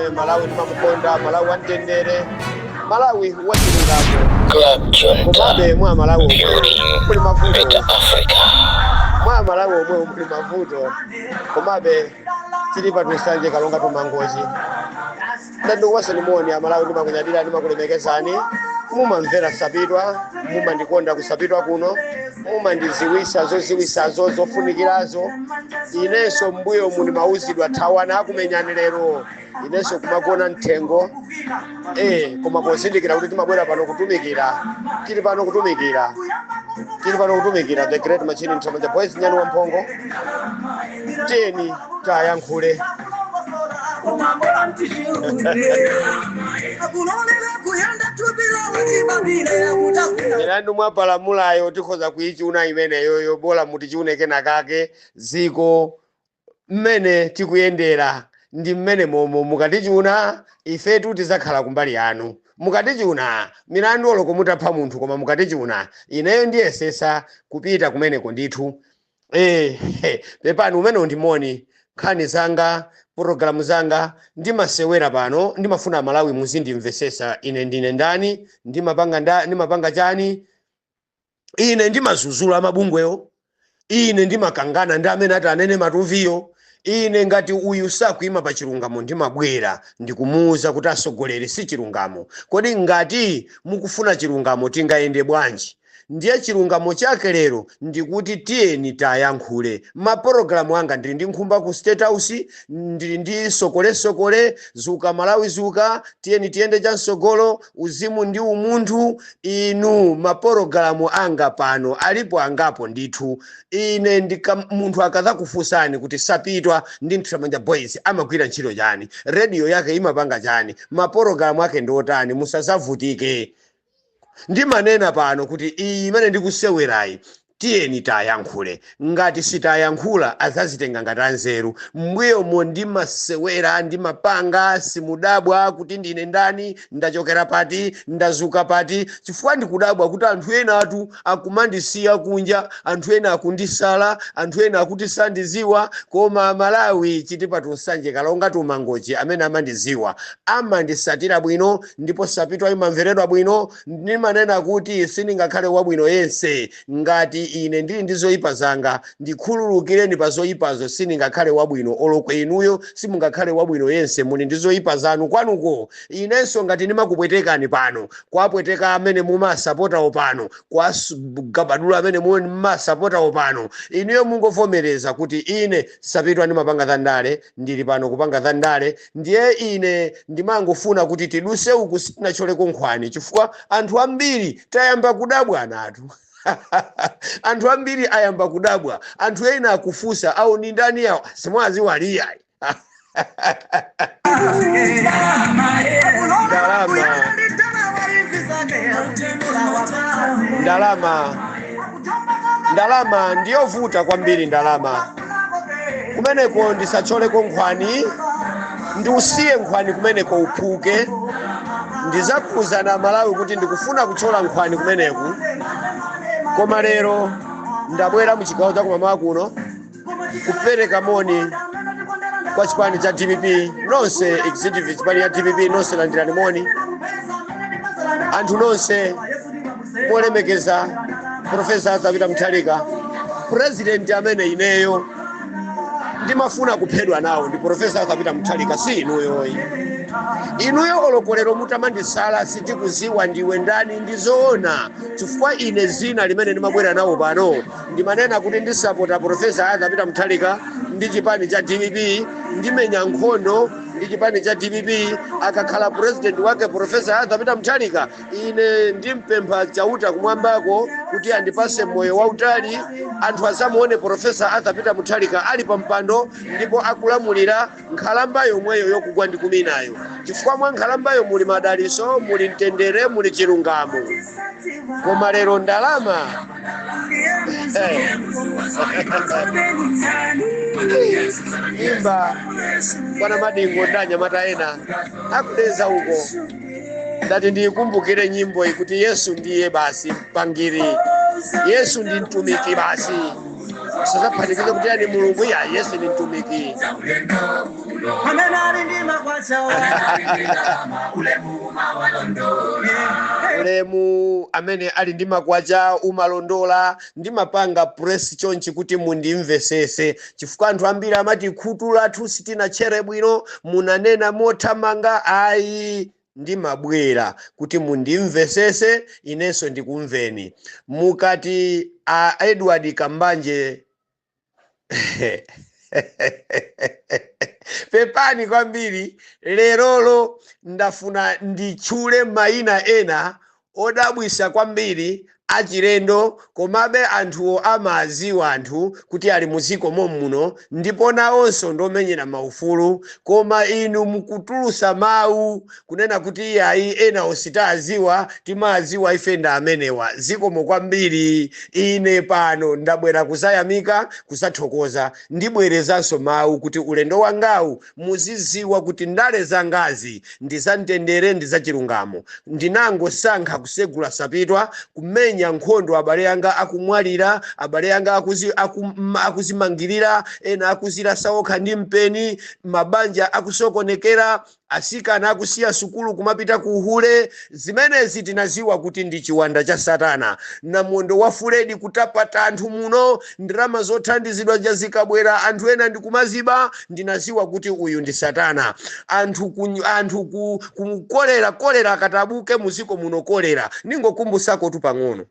yemwe Malawi ndimamukonda, Malawi wamtendere, Malawi wachilungamo. Komabe mwa Malawi muli mavuto. Mwa Malawi omwe muli mavuto. Komabe tili patusanje kalonga tumangozi. Ndandu wase nimoni ya Malawi ndimakunyadira ndimakulemekezani. Mumamvera kusapidwa, mumandikonda kusapidwa kuno, mumandiziwisa zoziwisazo zofunikirazo. Ineso mbuyo muni mauzidwa tawana akumenyani lero. Ineso kumagona mtengo. Koma posindikira kuti timabwera pano kutumikira. Tili pano kutumikira. The Great Machine Nthamanja Boys Nyani Wamphongo. Teni tayankhule. Nyandu mwapalamulayo tikhoza kuichuna imene yoyo bola mutichiuneke nakake ziko mmene tikuyendera ndi mmene momo mukatichuna ifetu tizakhala kumbali yanu. Mukatichuna milandu oloko mutapha munthu koma mukatichuna ineyo ndiyesesa kupita kumeneko ndithu. Pepani umene ndimoni nkhani zanga programu zanga ndimasewera pano ndimafuna Malawi muzindimvesesa ine ndine ndani ndimapanga chani. Ine ndimazuzula mabungweyo, ine ndimakangana ndi amene ati anene matuviyo. Ine ngati uyu sakuima pa chilungamo ndimabwera ndikumuuza kuti asogolere si chilungamo. Kodi ngati mukufuna chilungamo tingayende bwanji? Ndiye chilungamo chake lero ndikuti tiyeni tayankhule. Maporogramu anga ndili ndi nkhumba ku State House, ndili ndi sokole zuka Malawi zuka, tiyeni tiyende chamsogolo, uzimu ndi umunthu. Inu maporogramu anga pano alipo angapo ndithu. Ine munthu akaza kufusani kuti sapitwa ndi Nthamanja Boys amagwira ntchito chani, radio yake imapanga chani, maporogramu ake ndotani, musazavutike. Ndimanena pano kuti iyi imene ndikusewerayi tiyeni tayankhule. Ngati sitayankhula azazitenga ngati anzeru. Mbuyomo ndimasewera ndimapanga simudabwa kuti ndine ndani, ndachokera pati, ndazuka pati. Chifukwa ndikudabwa kuti anthu ena atu akumandisiya kunja, anthu ena akundisala, anthu ena akuti sandiziwa. Koma Malawi chiti patusanje kalonga tumangoji amene amandiziwa amandisatira bwino ndipo sapitwa imamveredwa bwino. Ndimanena kuti sindingakhale wabwino yense ngati ine ndili ndi zoyipa zanga ndikhululukireni pa zoyipazo. Sindingakhale wabwino oloko inuyo simungakhale wabwino yense muli ndi zoyipa zanu kwanuko. Inenso ngati ndimakupwetekani pano kwapweteka amene mumasapotawo pano, kwa gabadula amene mumasapotawo pano, inuyo mungovomereza kuti ine sapitwa ndimapanga dhandale, ndili pano kupanga dhandale. Ndiye ine ndimangofuna kuti tiduse uku sitinacholeko nkhwani chifukwa anthu ambiri tayamba kudabwa anatu. Anthu ambiri ayamba kudabwa, anthu ena akufusa au ni ndani yawo simwazi waliya. Ndalama ndiyovuta kwambiri. Ndalama kumeneko ndisacholeko nkhwani, ndiusiye nkhwani kumeneko uphuke. Ndizakuza na Malawi kuti ndikufuna kuchola nkhwani kumeneku. Koma lero ndabwera mu chigawo cha kumamawa kuno kupereka moni kwa chipani cha DPP nonse, executive chipani ya DPP nonse landirani moni. Anthu nonse molemekeza Profesa Arthur Mutharika, president amene ineyo ndimafuna kuphedwa nawo ndi Profesa Arthur Mutharika, si inuyo. Inuyo olokolero mutamandisala sitikuziwa ndiwe ndani ndizoona. Chifukwa ine zina limene ndimabwera nawo pano ndimanena kuti ndisapota Profesa Arthur Mutharika ndi chipani cha DPP, ndimenya nkhondo ndi chipani cha DPP. Akakhala president wake Profesa Arthur Mutharika, ine ndimpempha chauta kumwambako kuti andipase moyo wautali, anthu asamuone Profesa Arthur Mutharika ali pa mpando ndipo akulamulira nkhalamba yomweyo yokugwa ndi kuminayo. Chifukwa mwa nkhalambayo muli madaliso, muli mtendere, muli chilungamo. Koma lero ndalama imba kwana madingo ndanyamata ena akudeza uko. Ndati ndikumbukire nyimbo ikuti Yesu ndiye basi mpangiri, Yesu ndi mtumiki basi. sazaphatikiza kuti yani mulungu ya Yesu ni mtumiki. Ulemu amene ali ndi makwacha umalondola ndimapanga press chonchi kuti mundimvesese chifukwa anthu ambiri amati khutu lathu sitinachere bwino munanena mothamanga ayi ndimabwera kuti mundimvesese inenso ndikumveni mukati Edward Kambanje pepani kwambiri lerolo ndafuna ndichule maina ena odabwisa kwambiri achilendo komabe anthuwo amaziwa anthu kuti ali muziko muno ndipo nawonso ndomenyera maufulu koma inu mukutulusa mawu kunena kuti ayi ena ositaziwa timaziwa ife nda amenewa zikomo kwambiri. Ine pano ndabwera kuzayamika kuzathokoza ndibwerezanso mawu kuti ulendo wangawu muziziwa kuti ndale zangazi ndizamtendere ndizachilungamo ndinangosankha kusegula sapitwa kumenya nkhondo abale yanga akumwalira abale yanga akuzimangirira ena akuzirasa okha ndi mpeni mabanja akusokonekera asikana akusiya sukulu kumapita ku uhule zimenezi tinaziwa kuti ndi chiwanda cha Satana namondo wa Fuledi kutapata anthu muno ndirama zothandizidwa zikabwera anthu ena ndikumaziba ndinaziwa kuti uyu ndi Satana. Anthu kolera akatabuke muziko muno kolera ningokumbusako tu pang'ono.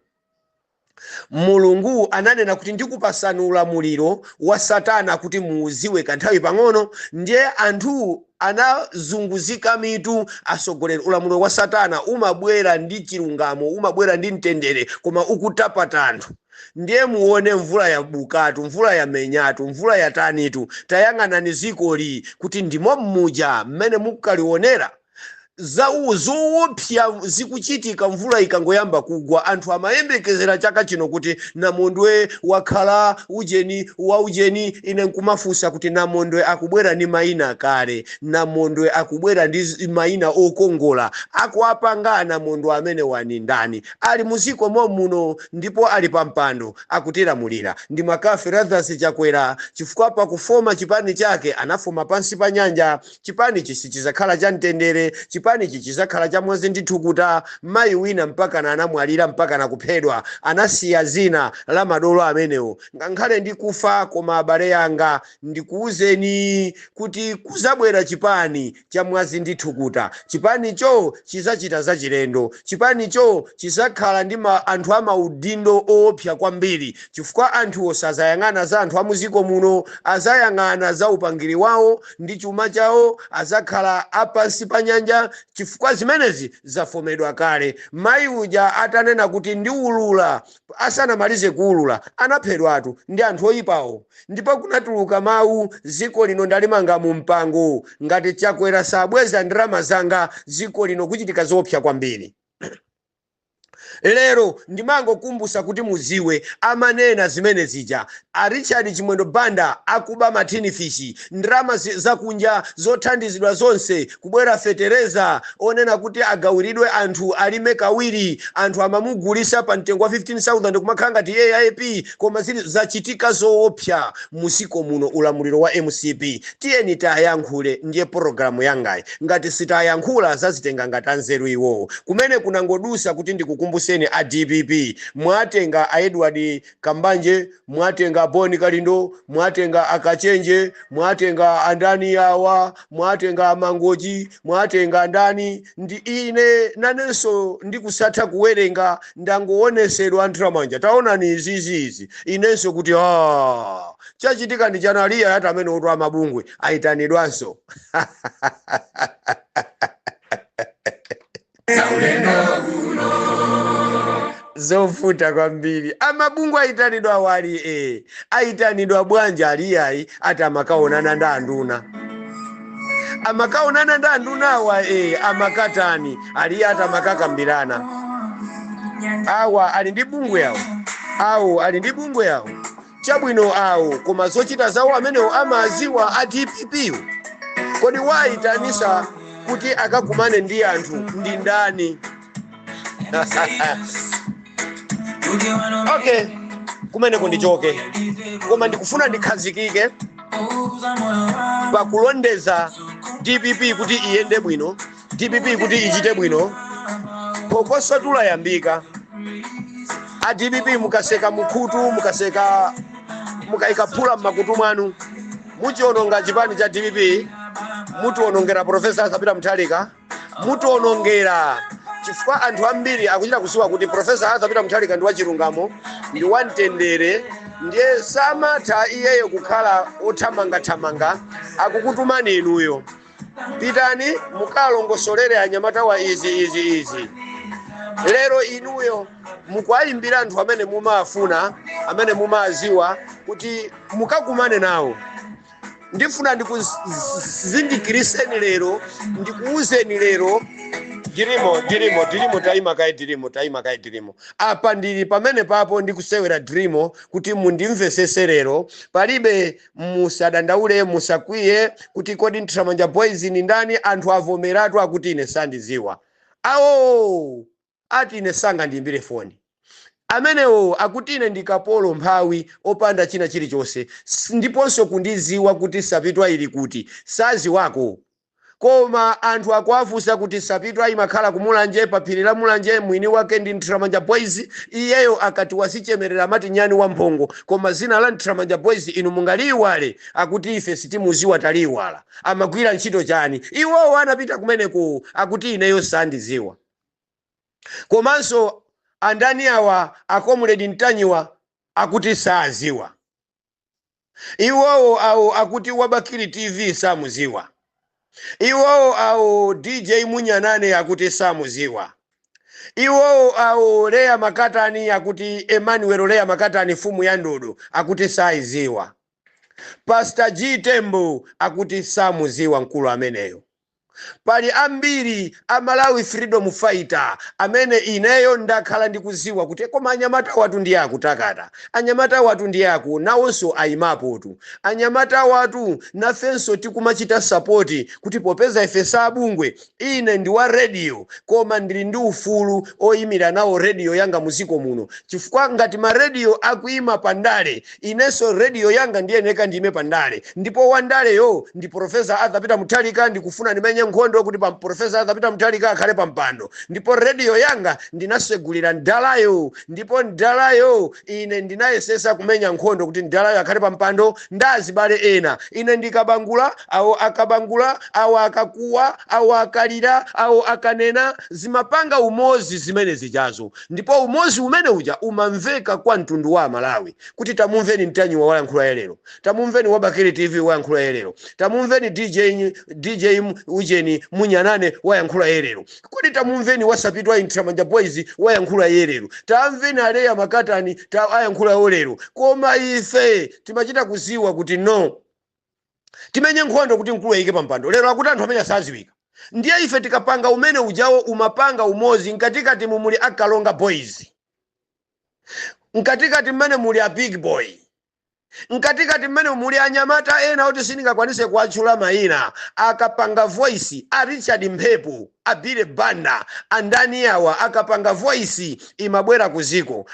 Mulungu ananena kuti ndikupasani ulamuliro wa Satana kuti muuziwe kanthawi pang'ono ndiye anthu anazunguzika mitu asogolera ulamuliro wa Satana umabwera ndi chilungamo umabwera ndi mtendere koma ukutapata anthu. Ndiye muone mvula ya bukatu mvula ya menyatu mvula ya tanitu tayang'anani zikoli kuti ndimo mmuja mmene mukalionera zoopsa zikuchitika mvula ikangoyamba kugwa anthu amayembekezera chaka chino kuti namondwe wakhala ujeni ine nkumafusa kuti namondwe akubwera ndi mayina kale namondwe akubwera ndi mayina okongola akuapanga namondwe amene wani ndani ali muziko muno ndipo ali pampando akutilamulira ndi Makafi Brothers Chakwera chifukwa pa kufoma chipani chake anafoma pansi pa nyanja chipani chisichizakhala cha mtendere chipani chichizakhala cha mwezi ndithukuta mayi wina mpaka na anamwalira mpaka na kuphedwa anasiya zina la madolo amenewo ngakhale ndikufa koma abale yanga ndikuuzeni kuti kuzabwera chipani cha mwezi ndithukuta chipanicho chizachita zachilendo chipanicho chizakhala ndi anthu amaudindo oopsa kwambiri chifukwa anthu osazayang'ana za anthu amuziko muno azayang'ana za upangiri wawo ndi chuma chawo azakhala apansi pa nyanja chifukwa zimenezi zafomedwa kale. Mayi uja atanena kuti ndiulula asanamalize kuulula anaphedwatu ndi anthu oyipawo ndipo kunatuluka mawu ziko lino ndalimanga mu mpango ngati Chakwera sabweza ndirama zanga ziko lino kuchitika zoopsa kwambiri. Lero ndimangokumbusa kuti muziwe amanena zimene zija Richard Chimwendo Banda akuba matini fishi ndrama zakunja zothandizidwa zonse kubwera fetereza onena kuti agawiridwe anthu alime kawiri anthu amamugulisa pa mtengo wa 15,000 kumakhala ngati AIP koma zili zachitika zoopsa musiko muno ulamuliro wa MCP. Tiyeni tayankhule ndiye programu yangayi ngati sitayankhula zazitenga ngati anzeru iwo kumene kunangodusa kuti ndikukumbuseni a DPP mwatenga a Edward Kambanje mwatenga Boni Kalindo mwatenga Akachenje mwatenga andani yawa mwatenga Mangoji mwatenga ndani ndi ine nanenso ndikusatha kuwerenga ndangoonesedwa antramanja taonani izizi inenso kuti chachitika ndi chanaliya yata amene oto amabungwe aitanidwanso zofuta kwambiri amabungwe aitanidwa wali aitanidwa bwanja aliyayi ati amakaonana nda anduna amakaonana nda anduna wa amakatani aliya ati amakakambirana awa ali ndi bungwe yawo awo ali ndi bungwe yawo chabwino awo koma zochita zawo amenewo amaziwa a DPP kodi waitanisa kuti akakumane ndi anthu ndi ndani? Okay, kumene kundichoke, koma ndikufuna ndikhazikike pakulondeza DPP kuti iyende bwino, DPP kuti ichite bwino. Phokoso tulayambika. A DPP mukaseka mukhutu, mukayika phula m'makutu mwanu, muchiononga chipani cha DPP, mutionongera Profesa Arthur Mutharika, mutionongera chifukwa anthu ambiri akuchita kusiwa kuti Profesa Arthur Mutharika ndi wachilungamo, ndi wamtendere, ndiye samatha iyeyo kukhala othamanga akukutumani inuyo. Pitani mukalongosolere anyamata wa izi. Lero inuyo mukuayimbira anthu amene mumafuna, amene mumaziwa kuti mukakumane nawo. Ndifuna ndikuzindikiriseni lero, ndikuuzeni lero, dirimo taima kai dirimo. Apa ndili pamene papo ndikusewera dirimo kuti mundimvesese lero. Palibe musadandaule, musakwiye kuti kodi Nthamanja Boys ni ndani, anthu avomeratu akuti ine sandiziwa. Awo ati ine sanga ndiimbire foni. Amenewo akuti ine ndikapolo mphawi opanda china chilichonse, ndiponso kundiziwa kuti Sapitwa ili kuti saziwako. Koma anthu akuafusa kuti Sapitwa imakhala kumulanje, pa phiri la mulanje, mwini wake ndi Nthamanja Boys. Iyeyo akati wasichemerera mati nyani wa mphongo, koma zina la Nthamanja Boys inu mungaliiwale, akuti ife sitimuziwa taliiwala. Amagwira ntchito chani? Iwowo anapita kumeneko akuti ineyo sandiziwa. Komanso andani awa akomuledi Ntanyiwa akuti saaziwa. Iwowo awo akuti Wabakiri TV samuziwa. Iwowo awo DJ Munyanane akuti samuziwa. Iwowo awo Leya Makatani akuti Emmanuel Leya Makatani fumu ya ndodo akuti saiziwa. Pastor G Tembo akuti samuziwa mkulu ameneyo. Pali ambiri Malawi Freedom Fighter amene ineyo ndakhala ndikuziwa kuti koma anyamata watu ndi akutakata, anyamata watu ndi aku nawonso ayimapotu, anyamata watu nafenso tikumachita support kuti popeza ife sabungwe, ine ndi wa radio koma ndili ndi ufulu oyimira nawo radio yanga muziko muno. Chifukwa ngati ma radio akuima pandale, inenso radio yanga ndiye neka ndime pandale, ndipo wandaleyo ndi Profesa Arthur Mutharika. Ndikufuna ndimenye nkhondo kuti pa Profesa Arthur Mutharika akhale pa mpando, ndipo radio yanga ndinasegulira ndalayo, ndipo ndalayo ine ndinayesesa kumenya nkhondo kuti ndalayo akhale pa mpando. Ndazibale ena ine ndikabangula, awo akabangula, awo akakuwa, awo akalira, awo akanena, zimapanga umozi zimene zijazo, ndipo umozi umene uja umamveka kwa mtundu wa Malawi. Kuti tamumveni Ntanyiwa wayankhula yelero, tamumveni Wabakiri TV wayankhula yelero, tamumveni DJ Ujeni Munyanane wayankhula yelero, kuti tamumveni Wasapitwa Nthamanja Boys wayankhula yelero, tamveni Leya Makatani wayankhula yelero. Koma ife timachita kuziwa kuti no, timenye nkhondo kuti mkulu ayike pampando. Lero akuti anthu amene saziwika. Ndiye ife tikapanga umene ujawo umapanga umozi nkatikati mumuli Akalonga Boys, nkatikati mmene muli a Big Boy, nkatikati mmene muli anyamata ena oti sindingakwanise kuwatchula mayina, akapanga voice a Richard Mphepo, a Bile Banda, andani awa akapanga voice imabwera kuziko.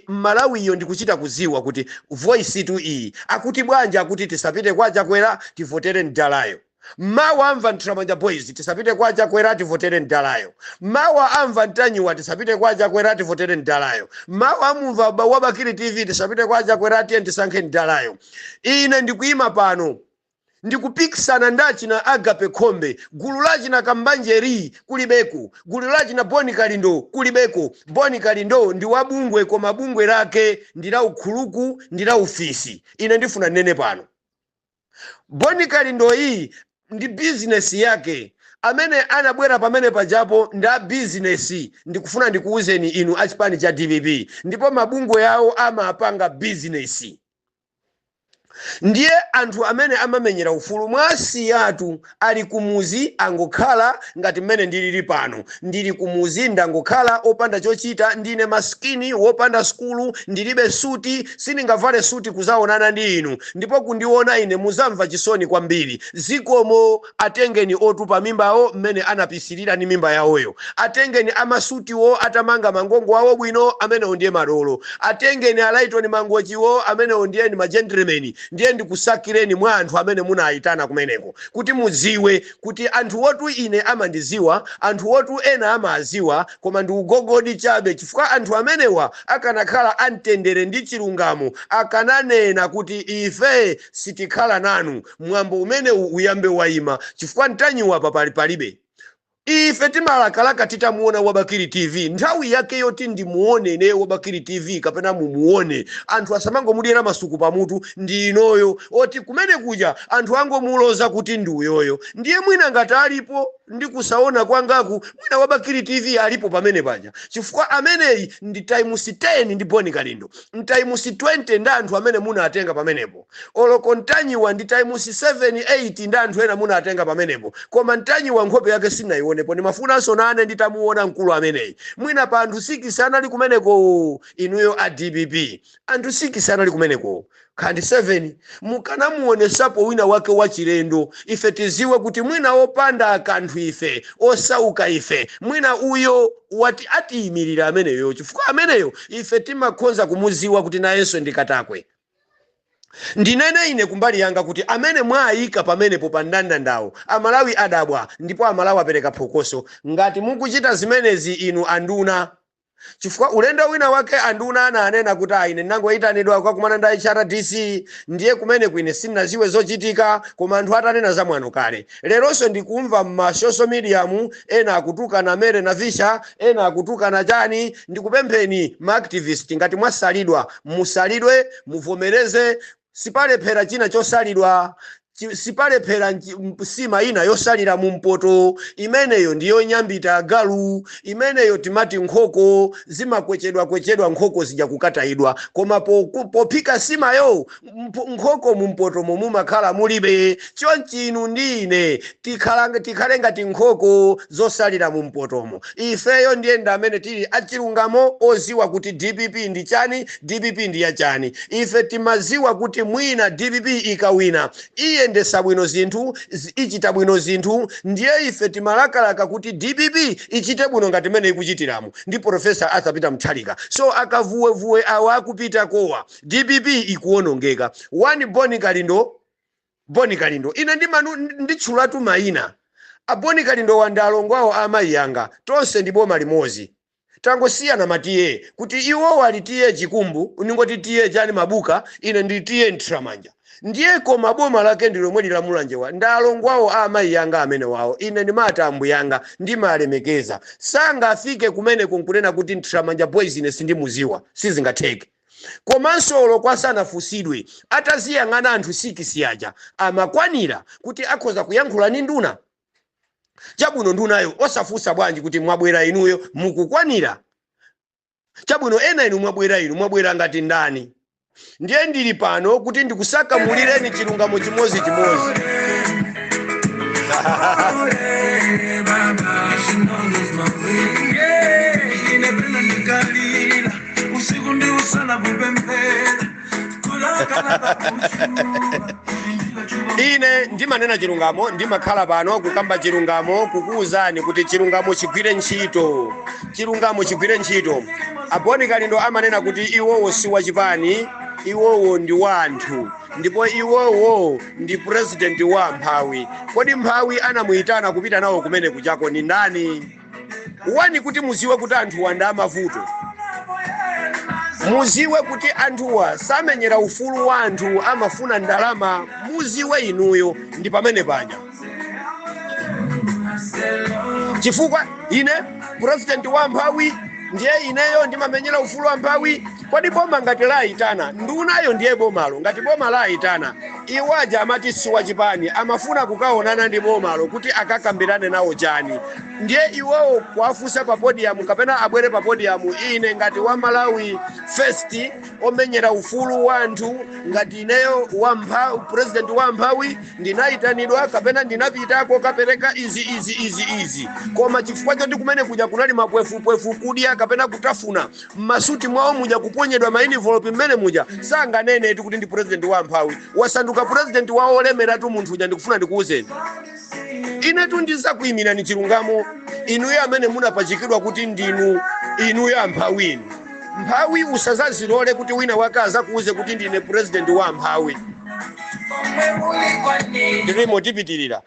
Malawi yo ndikuchita kuziwa kuti voice tu iyi akuti bwanja akuti tisapite kwa chakwera tivotere ndalayo. Mawa amva Nthamanja Boys tisapite kwa chakwera tivotere ndalayo. Mawa amva Ntanyiwa tisapite kwa chakwera tivotere ndalayo. Mawa amva Wabakiri TV tisapite kwa chakwera tisankhe ndalayo. Ine ndikuima pano ndikupikisana ndachi na Agape Khombe, gulu lachi na Kambanjeri kulibeko, gulu lachi na Boni Kalindo kulibeko. Boni Kalindo ndi wabungwe koma bungwe lake ndila ukhuluku ndila ufisi. Ine ndifuna nene pano, Boni Kalindo hii ndi business yake, amene anabwera pamene pajapo nda business. Ndikufuna ndikuuzeni inu achipani cha DPP, ndipo mabungwe yawo amapanga business. ndiye anthu amene amamenyera ufulu mwasiyatu ali kumuzi angokhala ngati mmene ndilili pano ndili kumuzi ndangokhala opanda chochita ndine maskini wopanda skulu ndilibe suti sindingavale suti kuzaonana ndi inu ndipo kundiona ine muzamva chisoni kwambiri zikomo atengeni otupa mimbawo mmene anapisirira ni mimba yawoyo atengeni amasutiwo atamanga mangongo awo bwino amene ndiye malolo atengeni alaitoni mangochiwo amene ndiye ni magentlemen ndiye ndikusakireni mwa anthu amene munayitana kumeneko kuti muziwe kuti anthu wotu ine amandiziwa anthu wotu ena amaziwa koma ndi ugogodi chabe chifukwa anthu amenewa akanakhala amtendere ndi chilungamo akananena kuti ife sitikhala nanu mwambo umene uyambe waima chifukwa ntanyiwa palibe ife timalakalaka titamuona Wabakiri TV nthawi yake yoti ndimuone ne Wabakiri TV kapena mumuone anthu asamangomudera masuku pamutu ndi inoyo oti kumene kuja anthu angomuloza kuti ndi uyoyo ndiye mwina ngati alipo ndi kusaona kwangaku mwina Wabakiri TV alipo pamene paja chifukwa ameneyi ndi times 10 ndi Boni Kalindo times 20 ndi anthu amene munatenga pamenepo oloko ntanyiwa ndi times 7 8 ndi anthu ena munatenga pamenepo koma ntanyiwa nkhope yake sinaionepo ndi mafunanso nane nditamuona mkulu ameneyi mwina pa anthu 6 anali kumeneko inuyo a DPP anthu 6 anali kumeneko kandi 7 mukanamuonesapo wina wake wachilendo ife tiziwe kuti mwina opanda kanthu ife osauka ife mwina uyo wati atiyimirira ameneyo chifukwa ameneyo ife timakhonza kumuziwa kuti nayenso ndikatakwe ndinene ine kumbali yanga kuti amene mwayika pamenepo pa ndandandawo amalawi adabwa ndipo amalawi apereka phokoso ngati mukuchita zimenezi inu anduna chifukwa ulendo wina wake anduna ananena kuti ine nangoyitanidwa kwa kumana ndi HRDC ndiye kumene kwine sinaziwe zochitika koma anthu atanena za mwano kale leronso ndikumva ma social media ena akutukana Mere na Visha ena akutukana chani ndikupempheni ma activist ngati mwasalidwa musalidwe muvomereze sipalephera china chosalidwa sipalephera sima ina yosalira mumpoto imeneyo ndiyo nyambita galu imeneyo timati nkhoko zimakwechedwa nkhoko zija kukatayidwa koma pophika sima yo nkhoko mumpoto mumakhala mulibe chonchinu ndine tikhale ngati nkhoko zosalira mumpotomo ifeyo ndiye ndamene tili achilungamo oziwa kuti DPP ndi chani DPP ndi ya chani ife timaziwa kuti mwina DPP ikawina iye ndesa bwino zinthu ichita bwino zinthu ndiye ife timalakalaka kuti DPP ichite bwino ngati mene ikuchitiramu ndi Professor Arthur Mutharika so akavuwe awa akupita kowa DPP ikuonongeka one Boni Kalindo ine nditchulatu mayina a Boni Kalindo wandalongwawo amayi yanga tonse ndi boma limozi tangosiyana matiye kuti iwo wali tiye chikumbu ningoti tiye chani mabuka ine ndi tiye ntramanja ndiye koma boma lake ndilomwe lilamulanjewa ndalongwawo amayi yanga amene wawo ine ndimati ambu yanga ndimalemekeza sanga afike kumene kunkunena kuti ntramanja boys ine sindimuziwa sizingatheke komanso lokwasanafusidwe ataziyang'ana anthu 6 aja amakwanira kuti akhoza kuyankhula ni nduna chabwino ndunayo osafusa bwanji kuti mwabwera inuyo mukukwanira chabwino ena inu mwabwera ngati ndani ndiye ndili pano kuti ndikusaka mulireni chilungamo chimozi ine ndimanena chilungamo ndimakhala pano kukamba chilungamo kukuuzani kuti chilungamo chigwire ntchito a Boni Kalindo amanena kuti iwowo si wachipani iwowo ndi wanthu ndipo iwowo ndi president wa Mphawi kodi Mphawi anamuyitana kupita nawo kumene kuchako ni ndani wani kuti muziwe kuti anthu wanda amavuto muziwe kuti anthuwa samenyera ufulu wa anthu amafuna ndalama muziwe inuyo ndi pamene paja chifukwa ine president wa Mphawi ndiye ineyo ndimamenyera ufulu wa Mphawi Kodi boma ngati laitana ndunayo ndiye bomalo, ngati boma laitana iwaja amati siwa chipani amafuna kukaonana ndi bomalo kuti akakambirane nawo chani, ndiye iwowo kuwafusa pa podium kapena abwere pa podium. Ine ngati wa Malawi First omenyera ufulu wa anthu, ngati ineyo president wa mphawi ndinaitanidwa kapena ndinapitako kapereka izi koma chifukwa choti kumene kuja kunali mapwefu kudya kapena kutafuna masuti mwawo muja kuponyedwa ma envelope mmene muja sanganene kuti ndi president wa mphawi. Wasanduka president wa olemera tu munthu uja ndikufuna ndikuuzeni ine tu ndizakuyimira ni chilungamo inuyo amene munapachikidwa kuti ndinu inuyo amphawini. Mphawi usazazilole kuti wina wakaza kuuze kuti ndine president wa mphawi. Dirimo tipitirira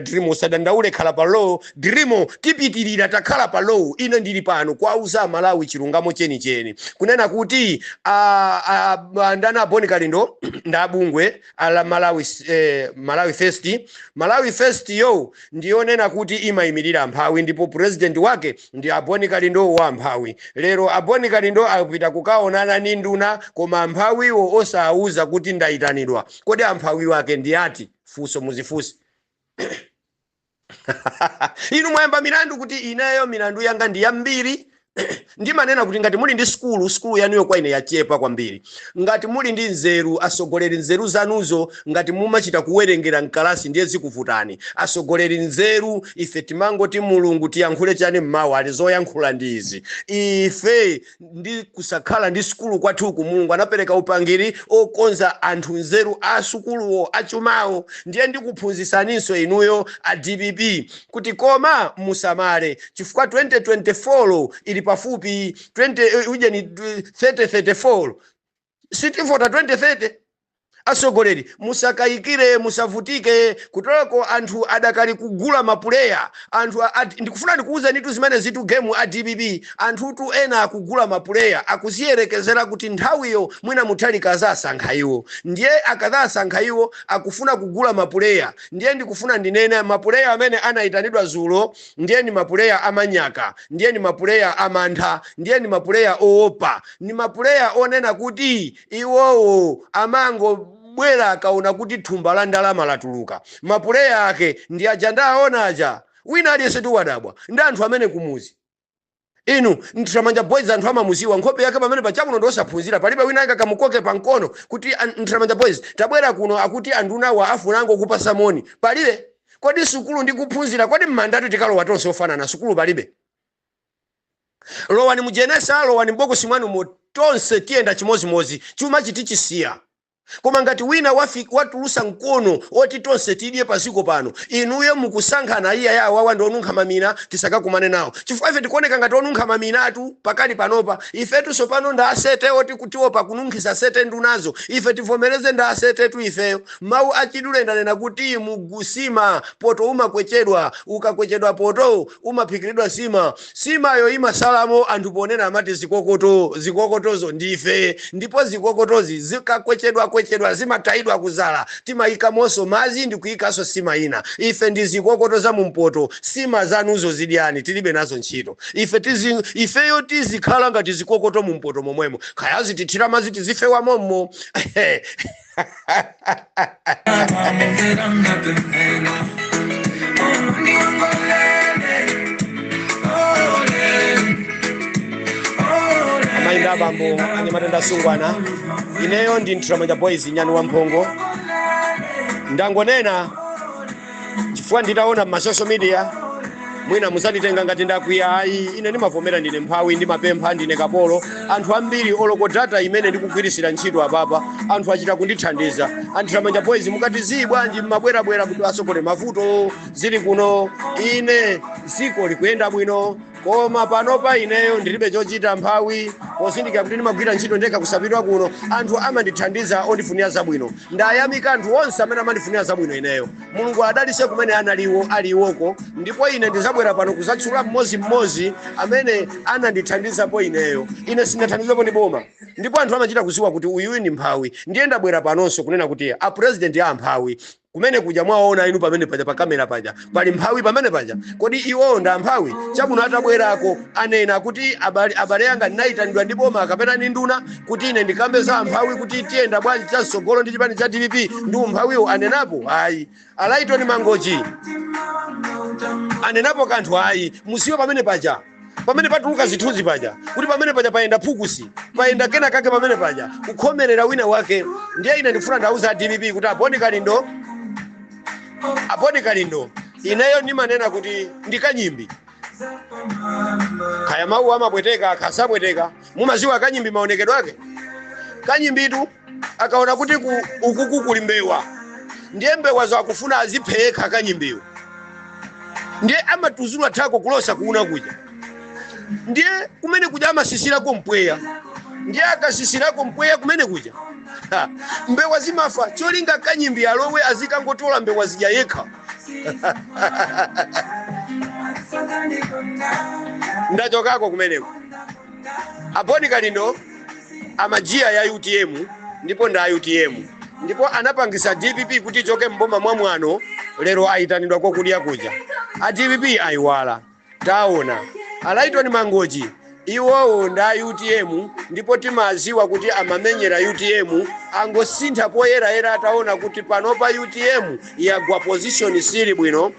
dirimo usadandaule khala pa low, dirimo tipitirira takhala pa low. Ine ndili pano kwauza Malawi chilungamo cheni kunena kuti ndana Boni Kalindo ndabungwe ala Malawi First yo ndionena kuti imayimirira mphawi, ndipo president wake ndi Boni Kalindo wa mphawi. Lero Boni Kalindo akupita kukaonana ni nduna koma mphawiwo osauza kuti ndaitanidwa. Kodi amphawi wake ndi ati? Fuso muzifusi. Inu mwayamba milandu kuti ineyo milandu yanga ndi yambiri. Ndimanena kuti ngati muli ndi skulu yanuyo kwa ine yachepa kwambiri. Ngati muli ndi nzeru, asogoleri nzeru zanuzo ngati mumachita kuwerengera mkalasi ndiye zikuvutani. Asogoleri nzeru ife timangoti Mulungu tiyankhule chani mmawa ali zoyankhula ndizi. Ife ndi kusakhala ndi skulu kwathuku Mulungu anapereka upangiri okonza anthu nzeru a sukuluwo achumawo. Ndiye ndikuphunzisaninso inuyo a DPP kuti koma musamale chifukwa 2024 ili pafupi 3034 sitivota 2030. Asogoleri musakayikire musavutike kutoloko anthu adakali kugula mapuleya. Anthu ndikufuna ndikuuze nitu zimene zitu game a DPP anthu tu ena akugula mapuleya akuziyerekezera kuti nthawiyo mwina muthalika azasankha iwo, ndiye akazasankha iwo akufuna kugula mapuleya. Ndiye ndikufuna ndinene mapuleya amene anaitanidwa zulo ndiye ni mapuleya amanyaka, ndiye ni mapuleya amantha, ndiye ni mapuleya oopa, ni mapuleya onena kuti iwowo amango bwera akaona kuti thumba la ndalama latuluka. Mapuleya ake ndi aja ndaona aja wina aliyense tu wadabwa ndi anthu amene kumuzi. Inu Ntramanja Boys anthu amamuziwa nkhope yake pamene pachakuno ndosaphunzira palibe wina aka kamukoke pankono kuti Ntramanja Boys tabwera kuno akuti anduna wa afunango kupasa moni palibe. Kodi sukulu ndi kuphunzira kodi mmandatu tikalowa tonse ofanana sukulu palibe. Lowani mujenesa lowani mbokosi mwanu tonse tiyenda chimozimozi chuma chitichisiya. Koma ngati wina watulusa mkono oti tonse tidye pasiko pano inuyo mukusankhana iya yawa wando onunkha mamina tisakakumane nawo. Chifukwa ife tikuoneka ngati onunkha mamina atu pakali panopa ifetu sopano nda asete oti kutiopa kununkhisa sete ndunazo ife tivomereze nda asete tu ifeyo. Mawu achidule ndanena kuti mugusima poto umakwechedwa ukakwechedwa poto umaphikiridwa sima yo imasalamo anthu ponena amati zikokotozo ndife, ndipo zikokotozi zikakwechedwa zimataidwa kuzala timaika moso mazi ndi kuikaso sima ina. Ife ndi zikokoto za mumpoto sima zanuzo zidyani tilibe nazo ntchito. Ifeyo tizikhala ngati zikokoto mumpoto momwemo khayazi tithira mazi tizifewa mommo. Amainda bambo animatenda sungwana ineyo ndi Ntramanja Boys nyani wa mphongo ndangonena chifukwa nditaona ma social media mwina musanditenga ngati ndakwiya ayi ine ndimavomera ndine mphawi ndimapempha ndine kapolo. Anthu ambiri oloko data imene ndikugwirisira ntchito apapa anthu achita kundithandiza. Ntramanja Boys mukati zibwanji mmabwerabwera kuti asogole mavuto zili kuno ine ziko likuyenda bwino koma panopa ineyo ndilibe chochita mphawi posindika kuti ndimagwira ntchito ndeka kusapidwa kuno anthu amandithandiza ondifunira zabwino. Ndayamika anthu onse amene amandifunira zabwino ineyo. Mulungu adalise kumene aliwoko ndipo ine ndizabwera pano kuzatchula mmodzi amene anandithandizapo ineyo. Ine sindathandizapo ndi boma ndipo anthu amachita kuziwa kuti uyu ndi mphawi. Ndiye ndabwera panonso kunena kuti a president ya mphawi kumene kuja mwaona inu pamene paja pa kamera paja pali mphawi pamene paja. Kodi iwo nda mphawi? Chabwino atabwerako anena kuti abale yanga ndinayitanidwa ndi boma kapena ndi nduna kuti ine ndikambe za mphawi kuti tiyenda bwanji chatsogolo ndi chipani cha DPP ndi umphawiwo anenapo? Ayi. Alaitoni Mangochi anenapo kanthu? Ayi. Musiwe pamene paja pamene patuluka zithunzi paja kuti pamene paja paenda phukusi paenda kena kake pamene paja kukhomerera wina wake. Ndiye ine ndifuna ndauza DPP kuti aponi kalindo ineyo ndimanena kuti ndikanyimbi kaya mawu amabweteka akasabweteka. Mumaziwa kanyimbi maonekedwe ake? Kanyimbitu akaona kuti ukuku kuli mbewa, ndiye mbewa zakufuna azipheka kanyimbiwo, ndiye amatuzulwa thako kulosa kuuna kuja, ndiye kumene kuja amasisirako mpweya, ndiye akasisirako mpweya kumene kuja mbewa zimafa. Cholinga kanyimbi alowe azikangotola mbewa zija yekha. Ndachokako kumeneko. Aponi kalindo amajia ya UTM ndipo nda UTM ndipo anapangisa DPP kuti choke mboma mwamwano lero aitanidwa ko kulia kuja. A DPP aiwala taona. Alaitoni Mangochi iwowo nda UTM ndipo timaziwa kuti amamenyera UTM angosintha poyera ataona kuti panopa UTM yagwa position sili bwino.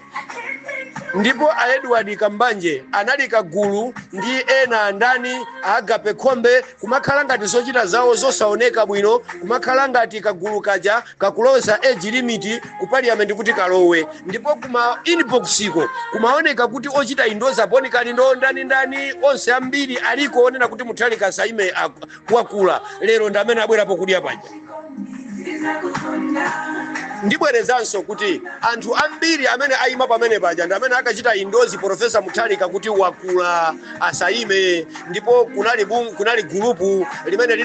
Ndipo a Edward Kambanje analika gulu ndi ena ndani Agape Khombe kumakhala ngati zochita zawo zosaoneka bwino, kumakhala ngati kagulu kaja kakuloza age limit ku parliament kuti kalowe. Ndipo kuma inboxiko kumaoneka kuti ochita indoza Aponi Kalindo ndani onse ambiri aliko onena kuti Mutharika Saime wakula. Lero ndamene abwerapo kudya paja. Ndibwerezanso kuti anthu ambiri amene ayima pamene paja ndamene akachita indozi Profesa Mutharika kuti wakula Asaime. Ndipo kunali gulupu limene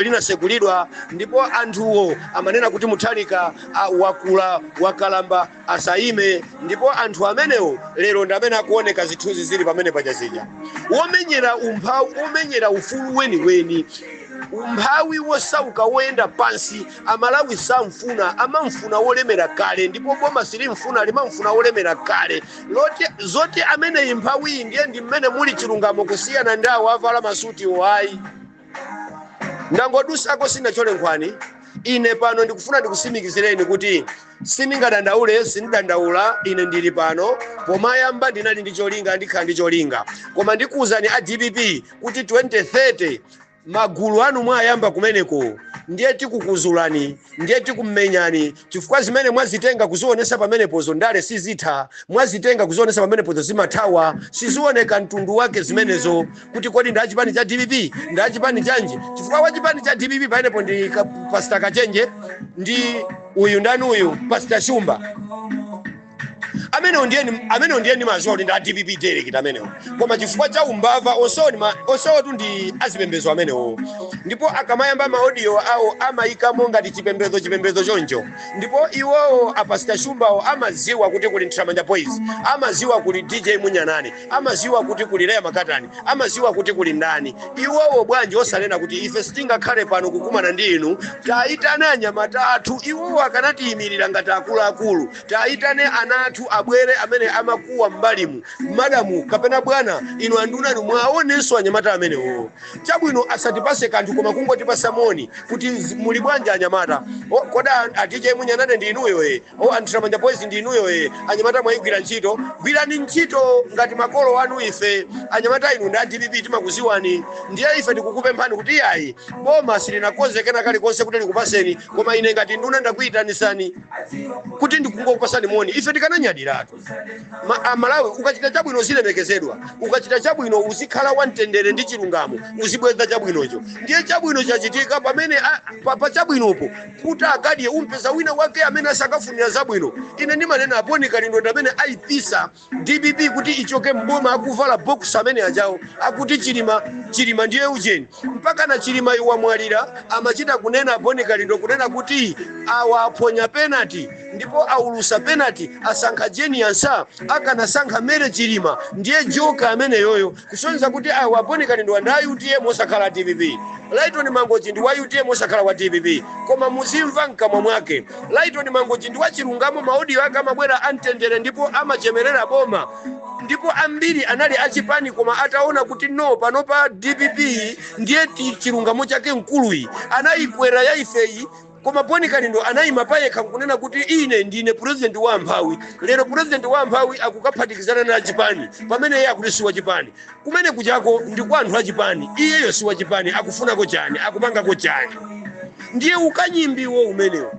linasegulidwa ndipo anthuwo amanena kuti Mutharika wakula wakalamba Asaime. Ndipo anthu amenewo lero ndamene akuoneka zithunzi zili pamene paja zija. Womenyera umphawi, womenyera ufulu weni umphawi wosauka woyenda pansi. Amalawi samfuna, amamfuna wolemera kale, ndipo boma silimfuna limamfuna wolemera kale. Zoti amene imphawi ndiye ndi mmene muli chilungamo kusiyana ndawo avala masuti wayi. Ndangodusako sina chole nkhwani. Ine pano ndikufuna ndikusimikizireni kuti sindingadandaule, sindidandaula, ine ndili pano pomayamba ndinali ndi cholinga ndikhala ndi cholinga. Koma ndikuwuzani a DPP kuti 2030 magulu anu mwayamba kumeneko ndiye tikukuzulani, ndiye tikummenyani chifukwa zimene mwazitenga kuzionesa pamenepozo ndale sizitha, mwazitenga kuzionesa pamenepozo zimathawa, sizioneka mtundu wake zimenezo kuti kodi ndachipani cha DPP ndachipani chanji. Chifukwa wachipani cha DPP pamenepo ndi Pastor Kachenje ndi uyu ndani uyu Pastor Shumba. Amene ndiye ni mazoli nda DPP direct amenewo. Koma chifukwa cha umbava osoni tu ndi azipembezo amenewo. Ndipo akamayamba audio awo amayikamo ngati chipembezo choncho. Ndipo iwowo a Pastor Shumbawo amaziwa kuti kuli Ntramanja Boys, amaziwa kuli DJ Munyanane, amaziwa kuti kuli Leya Makatani, amaziwa kuti kuli ndani. Iwowo bwanji osalena kuti ife sitingakhale pano kukumana ndi inu, taitane anyamata athu. Iwowo akanatiyimirira ngati akulu. Taitane anathu abwere amene amakuwa mbalimu madamu kapena bwana inu anduna inu mwaonenso anyamata amenewo. Chabwino asatipase kanthu koma kungotipasa moni kuti muli bwanja anyamata. Koda DJ Munyanane ndi inuyo Ntramanja Boys ndi inuyo anyamata mwayigwira ntchito, gwirani ntchito ngati makolo anu ife. Anyamata inu nda DPP timakuziwani, ndiye ife tikukupemphani kuti yayi boma silinakonzekena kali konse kuti likupaseni, koma ine ngati nduna ndakuitanisani kuti ndikungokupasani moni. Ife tikananyadira Malawi ukachita chabwino zilemekezedwa, ukachita chabwino uzikhala wamtendere ndi chilungamo, uzibweza chabwinocho. Ndiye chabwino chachitika pamene pa chabwinopo kuti akadiye umpeza wina wake amene asakafunira zabwino. Ine ndimanena Aponi Kalindo amene aipisa DPP kuti ichoke mboma akuvala box amene ajawo akuti chilima ndiye ujeni mpaka na chilima iwamwalira amachita kunena Aponi Kalindo kunena kuti awaponya penalty ndipo aulusa penalty asankha genius akanasankha mere chilima ndiye joka amene yoyo kusonza kuti waponikani ndi wanda UTM osakhala DPP. Lighton Mangochi ndi wa UTM osakhala wa DPP. Koma muzimva mkamwa mwake Lighton Mangochi ndi wa chilungamo, maaudio ake amabwera amtendere ndipo amachemerera boma, ndipo ambiri anali achipani koma ataona kuti no panopa DPP ndiye chilungamo chake nkuluyi anayikwera ya ifeyi. Koma ponikani ndo anayima payekha kunena kuti ine ndine president wa Amphawi. Lero president wa Amphawi akukaphatikizana na chipani pamene yeye akuti si wa chipani. Kumene kuchako ndi kwa anthu a chipani, iyeyo si wa chipani, akufunako chani, akupangako chani. Ndiye ukanyimbiwo umenewo.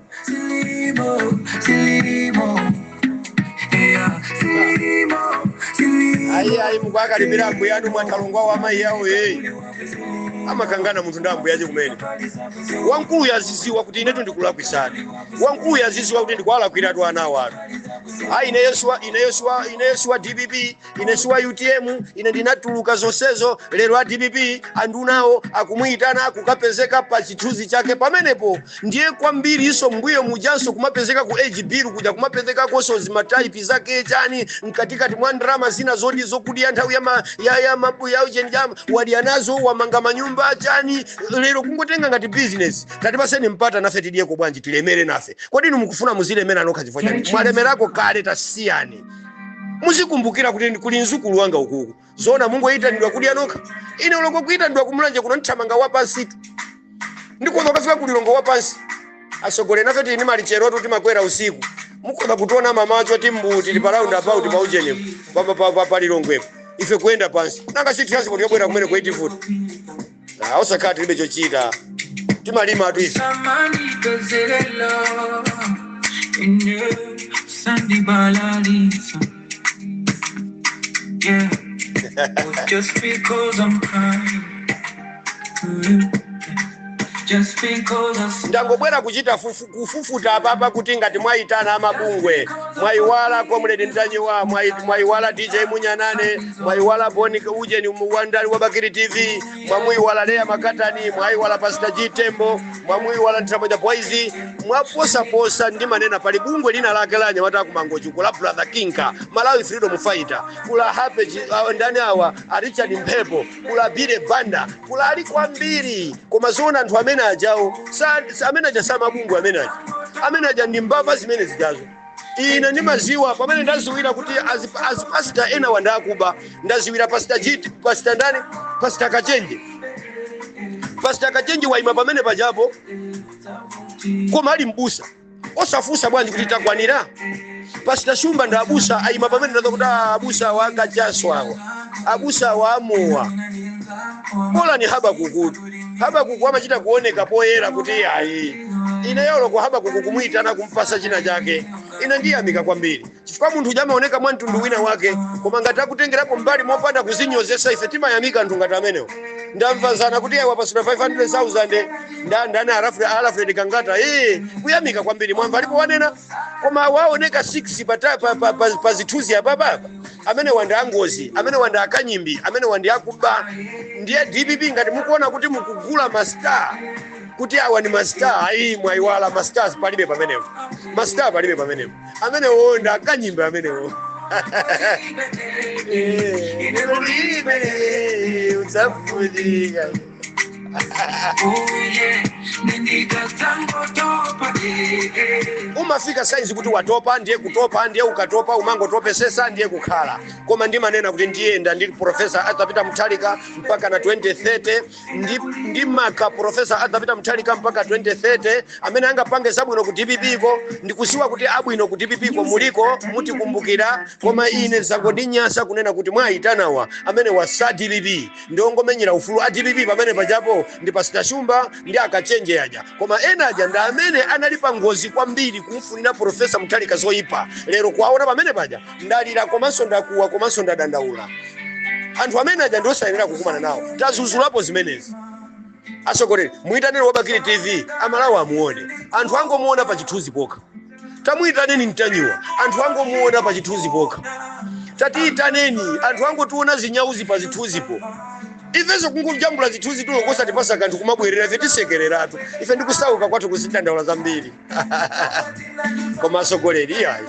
Ayi mukwakalipira mbuya anu mwatalongwa wa mayi yawo amakangana munthu ndambu yaje kumene. Wankulu yaziziwa kuti inetu ndikulakwitsani. Wankulu yaziziwa kuti ndikwalakwiratu ana wanu. Ine Yesu wa DPP, ine wa UTM, ine ndinatuluka zonsezo. Lero a DPP andunawo akumuyitana kukapezeka pa chithunzi chake pamenepo. Ndiye kwambiri iso mbuyo mujanso kumapezeka ku HB kuja kumapezeka koso zimataipi zake chani mkatikati mwa ndrama zina zodi zokudi nthawi ya mabu ya ujenjama wali anazo wamanga manyumba chani. Lero kungotenga ngati business tatipaseni mpata nafe tidiyeko bwanji tilemere nafe. Kodi inu mukufuna muzilemera nokha chifukwa chani? Mwalemerako kale tasiyani. Muzikumbukira kuti kuli nzukulu wanga ukuku zona mungoyitanidwa kudya nokha. Ine ulongo kuyitanidwa kumulanje kuno nthamanga wapansi ndikoza kafika kulilongo wapansi asogole nafe tini mali chero kuti makwera usiku mukoza kutona mamacho timbuti pa round about maujene pa lilongwepo ife kuenda pansi nanga si tiasi kuti yobwera kumene kweti futi osakati libe chochita timalima atu ife. Yeah, just because I'm crying to you. Just because ndangobwera kuchita kufufuta apapa kuti ngati mwayitana amabungwe mwayiwala Comrade Ntanyiwa, mwayiwala DJ Munyanane, mwayiwala Boni Ujeni Wandali wa Bakiri TV, mwamuyiwala Lea Makatani, mwayiwala Pastor Jitembo, mwamuyiwala Ntramoja Boys, mwaposa ndi manena pali bungwe lina lake la Nyamata ku Mangochi kula Brother Kinka, Malawi Freedom Fighter, kula Happy ndani awa Richard Mpepo, kula Bile Banda, kula ali kwambiri koma zona anthu amene ajawo amene aja sama bungwe amene aja ndi mbava zimene zijazo. Ine ndimaziwa pamene ndaziwira kuti azipasita ena wandakuba ndaziwira pastor ndani Pastor Kachenje. Pastor Kachenje waima pamene pajapo koma ali mbusa osafusa bwanji kuti takwanira. Pastor Shumba ndabusa ayima pamene ndakuti abusa wanga jaswawo abusa wa mowa bola ni Habakuku amachita kuoneka poyera kuti ayi ine yolo kwa Habakuku kumuyitana kumpasa china chake ine ndiyamika kwambiri chifukwa munthu jamaoneka mwa mtundu wina wake koma ngati akutengerapo mbali mopanda kuzinyozesa ife timayamika anthu ngati amenewo. Ndamvazana kuti ayi wapasula 500,000 ndani Alfred Kangata kuyamika kwambiri mwamva alipo wanena koma waoneka 6 pa zithunzi apapa amene wanda angozi amene wanda akanyimbi amene wanda akuba ndiye DPP ngati mukuona kuti mukugula mastar kuti awa ni mastar mwayiwala masters palibe pamenepo mastar palibe pamenepo amene wonda akanyimbi amenewo. Utsafudika umafika saizi kuti watopa ndiye kutopa ndiye ukatopa umangotopesesa ndiye kukhala koma ndimanena kuti ndiyenda ndi Professor Atapita Muthalika mpaka na 2030 ndi maka Professor Atapita Muthalika mpaka 2030 amene angapange zabwino ku DPP ko ndikusiwa kuti abwino ku DPP ko muliko mutikumbukira koma ine zangondinyasa kunena kuti mwayitanawa amene wa DPP ndiongomenyera ufulu a DPP pamene pajapo ndi Pastor Shumba ndi Akachenje aja koma ena aja nda amene analipa ngozi kwambiri kumfunira Professor Muthalika zoyipa lero kwaona pamene paja ndalira komanso ndakuwa komanso ndadandaula anthu amene aja ndosayenera kukumana nawo tazuzulapo zimenezi. Asogolere muyitanire wa Bakiri TV amalawa amuone anthu angomuona pa chithunzi pokha tamuyitaneni Ntanyiwa anthu angomuona pa chithunzi pokha tatiyitaneni anthu angotiona zinyauzi pa zithunzipo ifeso kungujambula zithunzi tulo kosa tipasa kanthu kumabwerera ife tisekereratu ife ndikusauka kwathu kuzidandaula zambiri koma asogolere ayi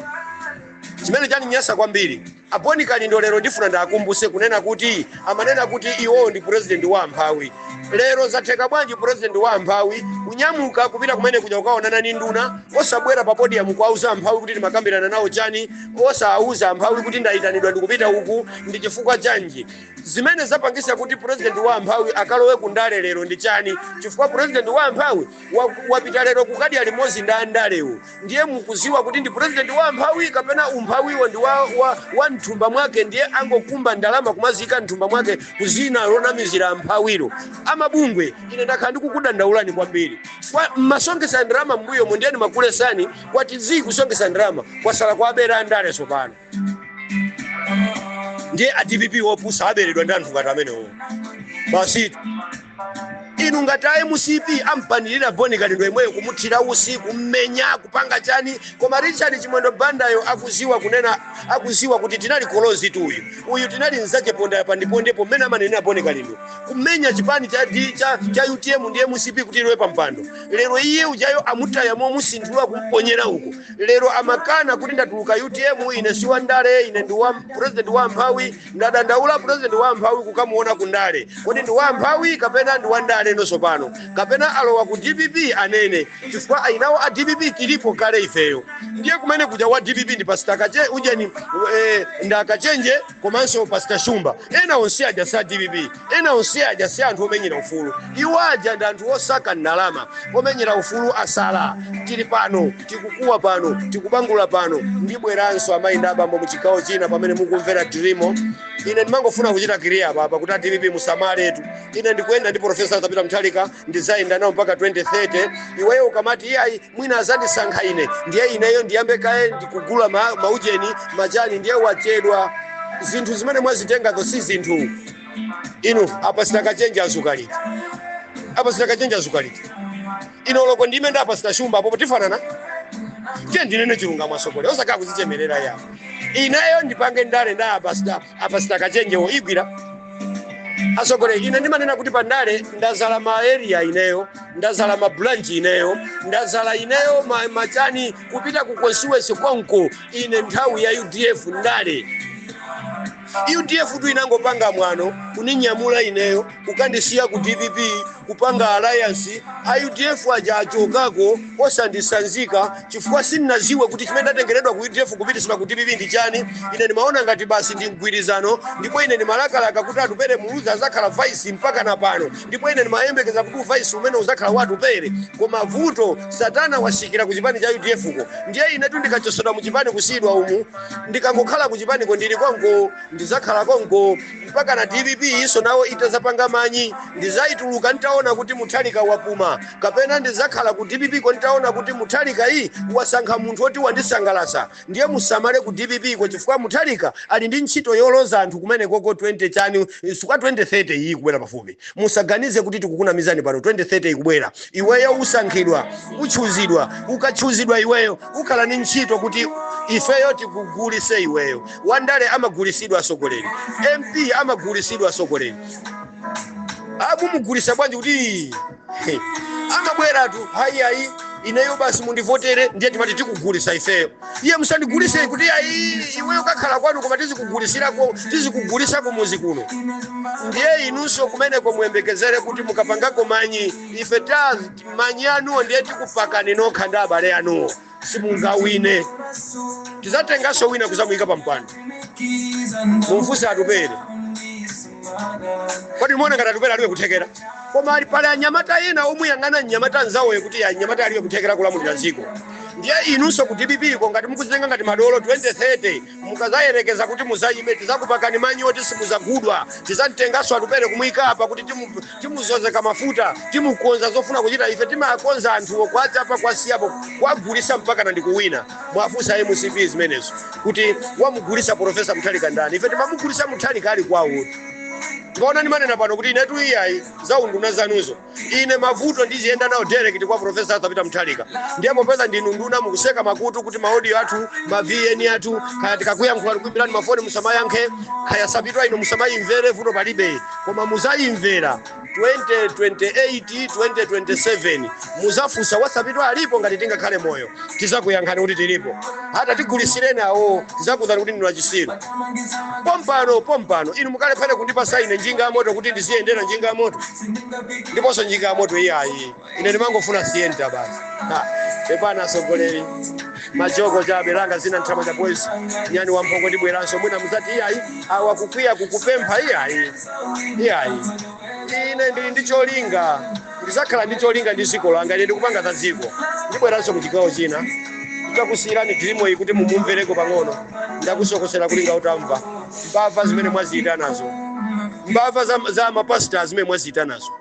chimene chaninyasa kwambiri Boni Kalindo lero ndifuna ndakumbuse kunena kuti amanena kuti iwo ndi president wa amphawi. Lero zatheka bwanji president wa amphawi kunyamuka kupita kumene kuja kukaonana ndi nduna osabwera pa podium kuauza amphawi kuti timakambirana nawo chani, osauza amphawi kuti ndaitanidwa ndikupita uku ndi chifukwa chanji. Zimene zapangisa kuti president wa amphawi akalowe kundale lero ndi chani, chifukwa president wa amphawi wapita lero kukadi alimozi nda andalewo. Ndiye mukuziwa kuti ndi president wa amphawi kapena umphawiwo ndi wa mthumba mwake, ndiye angokumba ndalama kumazika mthumba mwake kuzina lonamizira amphawiro. Amabungwe ine ndakhala ndikukudandaulani kwambiri. Masongesa ndalama mbuyo mundieni makulesani kwati kusongesa ndalama kwasala kwa abera andale sopano. Ndiye DPP wopusa aberedwa ndi anthu ngati amenewo. Basi inu ngati MCP ampanirira Boni Kalindo imweyo kumuthira usiku mmenya kupanga chani, koma Richard Chimwendo Bandayo akuziwa kuti tinali kolozi tu uyu tinali nzache ponda ya pandipondepo mmene amanena Boni Kalindo kumenya chipani cha UTM ndi MCP kuti iwe pampando. Lero iye ujayo amutaya momusinthula kumponyera uko. Lero amakana kuti ndatuluka UTM ine si wandale, ine ndi wa president wa amphawi, ndadandaula president wa amphawi kukamuona kundale kodi ndi wa amphawi kapena ndi wandale no sopano kapena alowa ku DPP anene, chifukwa ainawo a DPP tilipo kale ifeyo. Ndiye kumene kuja wa DPP ndi Pastor Kache ujeni ndakachenje komanso Pastor Shumba, ena onse aja sa DPP, ena onse aja si anthu omenyera ufulu. Iwo aja ndi anthu osaka ndalama omenyera ufulu asala. Tili pano tikukuwa pano tikubangula pano ndibweranso amayi ndi abambo muchigawo china pamene mukumvera Dreamo. Ine ndimangofuna kuchita kiriya baba kuti DPP musamaletu. Ine ndikuenda ndi Professor Zapita Mthalika ndizayenda nawo mpaka 2030. Iweyo ukamati iyayi mwina azandisankha ine, ndiye ineyo ndiyambe kaye ndikugula maujeni majani, ndiye wachedwa. Zinthu zimene mwazitengazo si zinthu. Inu apa sitakachenje azukaliti. Ino loko ndime nda Pastor Shumba apo tifanana. Ndiye ndinene chilunga mwasokole osaka kuzichemerera yawo. Ineyo ndipange ndale nda apa sitakachenjewo igwira. Asokole ine ndimanena kuti pandale ndazala ma area ineyo, ndazala ma branch ineyo, ndazala ineyo machani kupita ku constituency konko ine nthawi ya UDF ndale. UDF tu inangopanga mwano kuninyamula ineyo ukandisiya ku DPP kupanga alliance. UDF aja achokako osandisanzika chifukwa sinaziwe kuti chimene ndatengeredwa ku UDF kupitisa ku DPP ndi chani. Ine ndimaona ngati basi ndi mgwirizano, ndipo ine ndimalakalaka kuti atupere muluza azakhala vice mpaka na pano, ndipo ine ndimayembekeza kuti vice umene uzakhala watupere. Koma vuto satana wasikira ku chipani cha UDF ko. Ndiye ine tu ndikachosodwa mu chipani kusidwa umu, ndikangokhala ku chipani ko ndili konko ndizakhala konko mpaka na DPP iso nawo itazapanga manyi ndizaituluka nitaona kuti Muthalika wapuma, kapena ndizakhala ku DPP ko nitaona kuti Muthalika iyi wasankha munthu oti wandisangalasa. Ndiye musamale ku DPP ko chifukwa Muthalika ali ndi ntchito yoloza anthu kumene koko 20 chani suka 2030 iyi kubwera pafupi. Musaganize kuti tikukuna mizani pano 2030 ikubwera. Iweyo usankhidwa, uchuzidwa, ukachuzidwa iweyo ukhala ni ntchito kuti ifeyo tikugulise iweyo. Wandale amagulisidwa asogoleri, MP amagulisidwa asogoleri. Mugulisa bwanji kuti amabwera tu hayi ineyo basi mundivotere ndiye timati tikugulisa ifeyo. Iye musandigulise kuti iweyo kakhala kwanu koma tizikugulisa ku muzi kuno. Ndiye inunso kumene komuyembekezere kuti mukapangako manyi ife manyi anuwo ndiye tikupakani nokha ndi abale anuwo simungawine. Tizatengaso wina kuzamuyika pa mpando mumfusa atupere. Kodi muone ngati atupere aliwe kuthekera. Koma ali pale anyamata ena omuyang'ana nyamata nzawoyo kuti anyamata aliwe kuthekera kulamulira dziko. Ndiye inunso ku DPP ko ngati mukuzenga ngati madolo 2030 mukazayerekeza kuti muzayime tizakupakani manyi oti simuzagudwa. Tizamtengaso atupere kumuyika apa kuti timuzozeka mafuta, timukonza zofuna kuchita ife timakonza anthuwo kwacha apa kwasiyapo kwagulisa mpaka na ndikuwina. Mwafusa MCP zimenezo kuti wamugulisa Professor Muthalika ndani. Ife timamugulisa Muthalika ali kwawo. Ngaona ndimanena pano kuti inetu iyayi zaunduna zanuzo. Ine mavuto ndiziyenda nawo direct kwa Professor Zapita Mthalika. Ndiye popeza ndinu nduna mukuseka makutu kuti maaudio athu, ma VN athu, kaya tikakuyankhula kuimbirani mafoni musamayankhe, kaya sabitwa ino musamayimvere vuto palibe. Koma muzayimvera 2028 2027 muzafusa wasapitwa alipo ngati tingakhale moyo tizakuyankhani kuti tilipo hata tigulisire nawo tizakuza kuti ndinu achisiru pompano inu mukale pale kundipa saine njinga ya moto kuti ndiziyendera njinga ya moto ndiponso njinga ya moto iyayi ine ndimangofuna siyenta basi pepana asogoleri majoko chabe langa zina Nthamanja Boys nyani wamphongo ndibweranso mwina muzati iyayi awakukwiya kukupempha iyayi ine ndili ndicholinga ndizakhala ndicholinga ndi dziko langa ine ndikupanga za dziko ndibweranso muchigawo china ndakusiyirani dirimo iyi kuti mumumvereko pang'ono ndakusokosera kulinga utamva mbava zimene mwaziyita nazo mbava za mapasita zimene mwaziyita nazo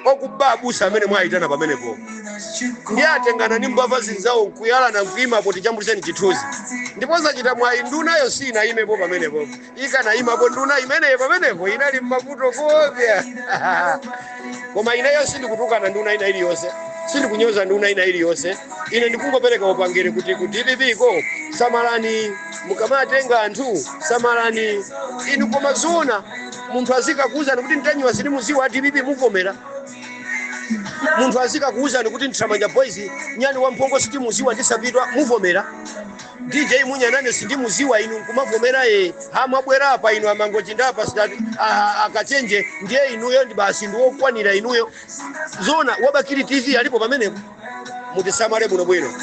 okubabusa amene mwayitana pamenepo ndiye atengana ndi mbava zinzawo kuyalana mkuimapo tichambulitseni chithunzi ndipo zachita mwayi ndunayo sina imepo pamenepo ikana imapo nduna imeneyo pamenepo inali mmavuto kopya koma ineyo sindikutukana nduna ina iliyonse sindikunyoza nduna ina iliyonse ine ndikungopereka upangiri kuti kutipipiko samalani mukamatenga anthu samalani inu koma zona munthu azikakuwuzani kuti mtanyiwa sili muziwa atipipi muvomera munthu azikakuwuzani kuti Nthamanja Boys nyani wamphongo siti muziwa ndisapitwa muvomera DJ Munyanane sindi muziwa inu kumavomera hamabwera apa inu amangochindapa akachenje ndiye inuyo ndi basi ndiwokwanira inuyo zona wabakiri TV alipo pamenepo mutisamale bwino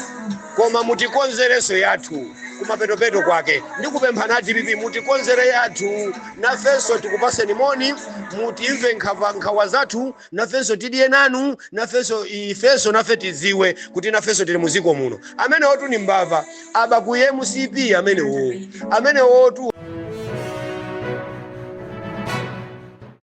koma mutikonzereso yathu kumapetopeto kwake ndikupempha nati pipi mutikonzere yathu nafenso tikupaseni moni mutimve nkhawa zathu nafenso tidiye nanu nafenso ifenso nafe tiziwe kuti nafenso tili muziko muno amene otu ni mbava aba ku MCP amenewo tu